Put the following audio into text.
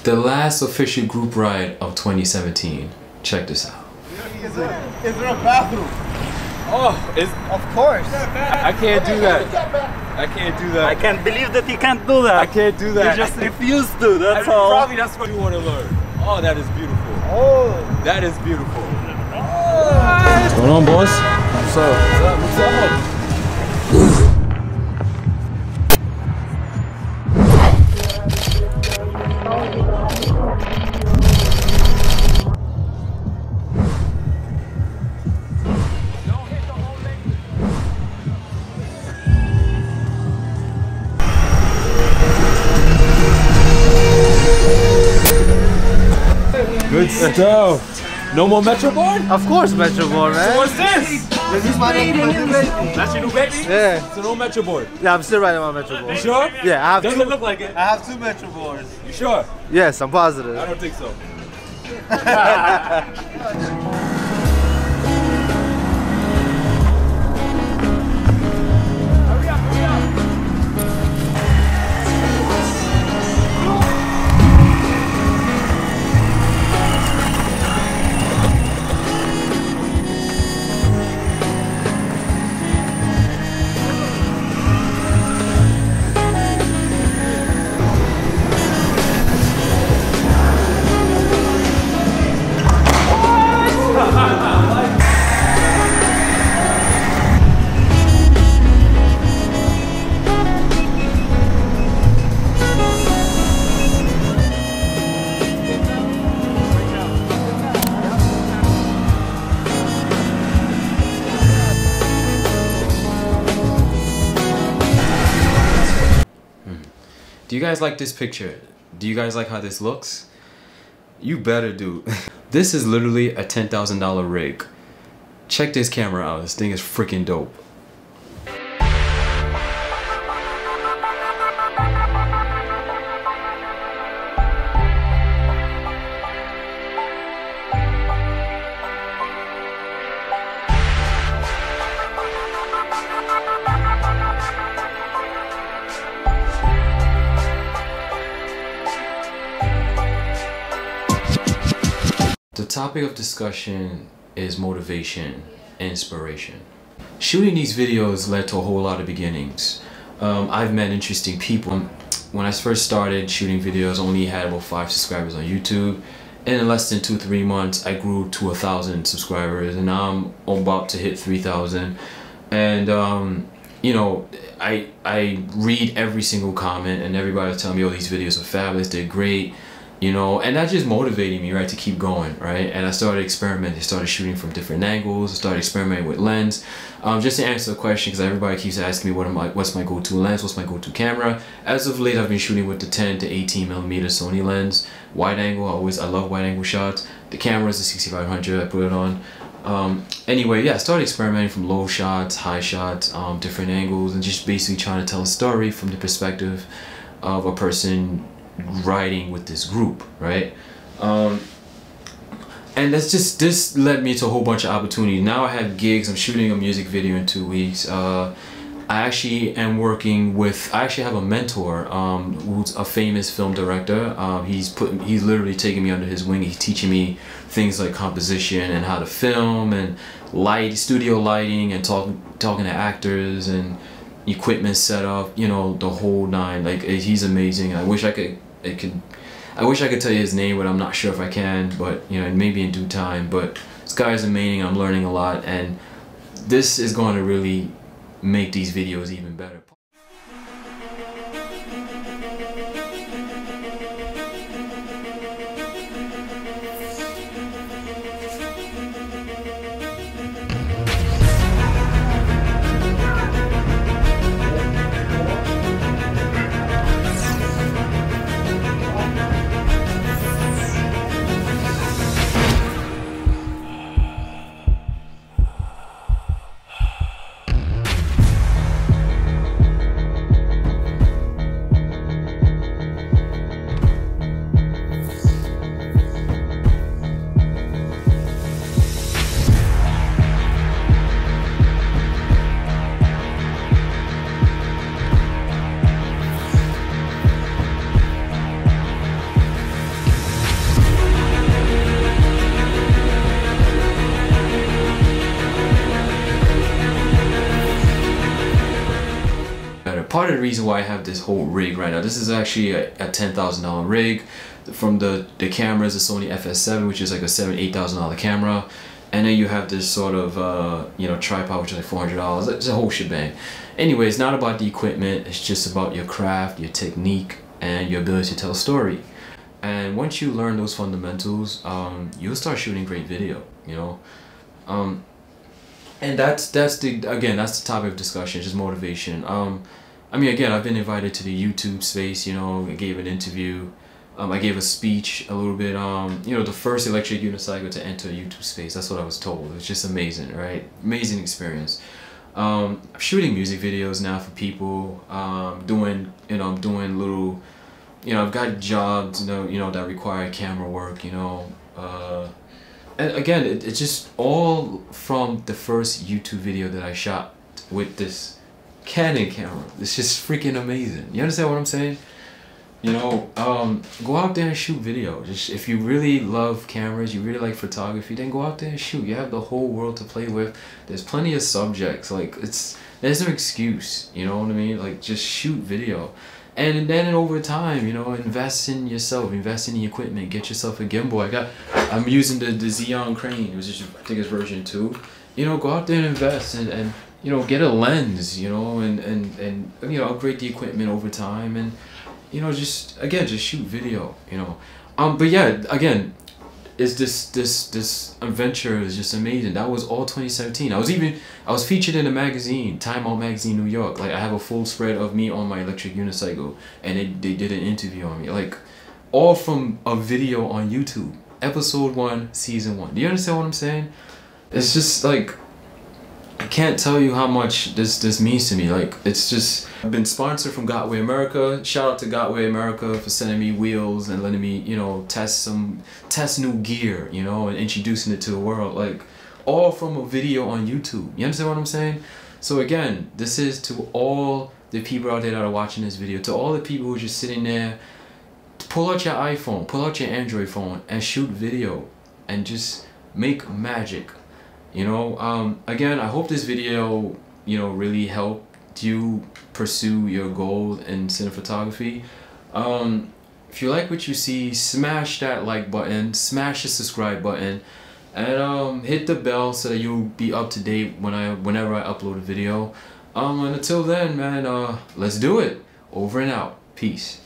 The last official group ride of 2017. Check this out. Is there a bathroom? Oh, Of course. I can't do that. I can't do that. I can't believe that you can't do that. I can't do that. You just refuse to, that's all. Probably that's what you want to learn. Oh, that is beautiful. Oh. That is beautiful. What's going on, boss? What's up? What's up? Good stuff. No more Metro board? Of course, Metro board, man. So what's this? This is my new baby. That's your new baby? Yeah. So no Metro board. Yeah, I'm still riding my Metro board. You sure? Yeah, I have Doesn't two. look like it. I have 2 Metro boards. You sure? Yes, I'm positive. I don't think so. Do you guys like this picture? Do you guys like how this looks? You better do. This is literally a $10,000 rig. Check this camera out. This thing is freaking dope. The topic of discussion is motivation, inspiration. Shooting these videos led to a whole lot of beginnings. I've met interesting people. When I first started shooting videos, I only had about 5 subscribers on YouTube. And in less than 2-3 months, I grew to 1,000 subscribers, and now I'm about to hit 3,000. And you know, I read every single comment, and everybody telling me, oh, these videos are fabulous, they're great. You know, and that just motivated me, right, to keep going, right? And I started experimenting, started shooting from different angles, I started experimenting with lens. Just to answer the question, because everybody keeps asking me what's my go-to lens, what's my go-to camera. As of late, I've been shooting with the 10 to 18mm Sony lens, wide angle. I love wide angle shots. The camera is the 6500, I put it on. Anyway, yeah, I started experimenting from low shots, high shots, different angles, and just basically trying to tell a story from the perspective of a person riding with this group, right? And this led me to a whole bunch of opportunities. Now I have gigs. I'm shooting a music video in 2 weeks. I actually am working with, I actually have a mentor who's a famous film director. He's literally taking me under his wing. He's teaching me things like composition and how to film and studio lighting, and talking to actors and equipment setup, you know, the whole nine. Like, he's amazing. I wish I could tell you his name, but I'm not sure if I can. But you know, maybe in due time. But this guy is amazing. I'm learning a lot, and this is going to really make these videos even better. reason why I have this whole rig right now. This is actually a $10,000 rig. From the cameras, the Sony FS7, which is like a $8,000 camera, and then you have this sort of you know, tripod, which is like $400. It's a whole shebang. Anyway, it's not about the equipment. It's just about your craft, your technique, and your ability to tell a story. And once you learn those fundamentals, you'll start shooting great video. You know, and that's the topic of discussion, just motivation. I mean, again, I've been invited to the YouTube space. You know, I gave an interview. I gave a speech a little bit, you know, the first electric unicycle to enter YouTube space. That's what I was told. It was just amazing, right? Amazing experience. I'm shooting music videos now for people. I'm doing little, you know, I've got jobs, you know, that require camera work, you know. And again, it's just all from the first YouTube video that I shot with this Canon camera. It's just freaking amazing. You understand what I'm saying? You know, go out there and shoot video. Just if you really love cameras, you really like photography, then go out there and shoot. You have the whole world to play with. There's plenty of subjects. Like, there's no excuse. You know what I mean? Like, just shoot video, and then over time, you know, invest in yourself, invest in the equipment, get yourself a gimbal. I'm using the Xeon Crane, which is, I think it's version 2. You know, go out there and invest and you know, get a lens. You know, and you know, upgrade the equipment over time, and you know, just shoot video, you know. But yeah, again, is this adventure is just amazing. That was all 2017. I was featured in a magazine, Time Out Magazine, New York. Like, I have a full spread of me on my electric unicycle, and they did an interview on me. Like, all from a video on YouTube. Episode 1, Season 1. Do you understand what I'm saying? It's just like, I can't tell you how much this means to me. Like, it's just, I've been sponsored from Gotway America. Shout out to Gotway America for sending me wheels and letting me, you know, test new gear, you know, and introducing it to the world. Like, all from a video on YouTube. You understand what I'm saying? So again, this is to all the people out there that are watching this video, to all the people who are just sitting there, pull out your iPhone, pull out your Android phone and shoot video and just make magic. You know, again, I hope this video, you know, really helped you pursue your goal in cinematography. If you like what you see, smash that like button, smash the subscribe button, and hit the bell so that you'll be up to date whenever I upload a video. And until then, man, let's do it. Over and out. Peace.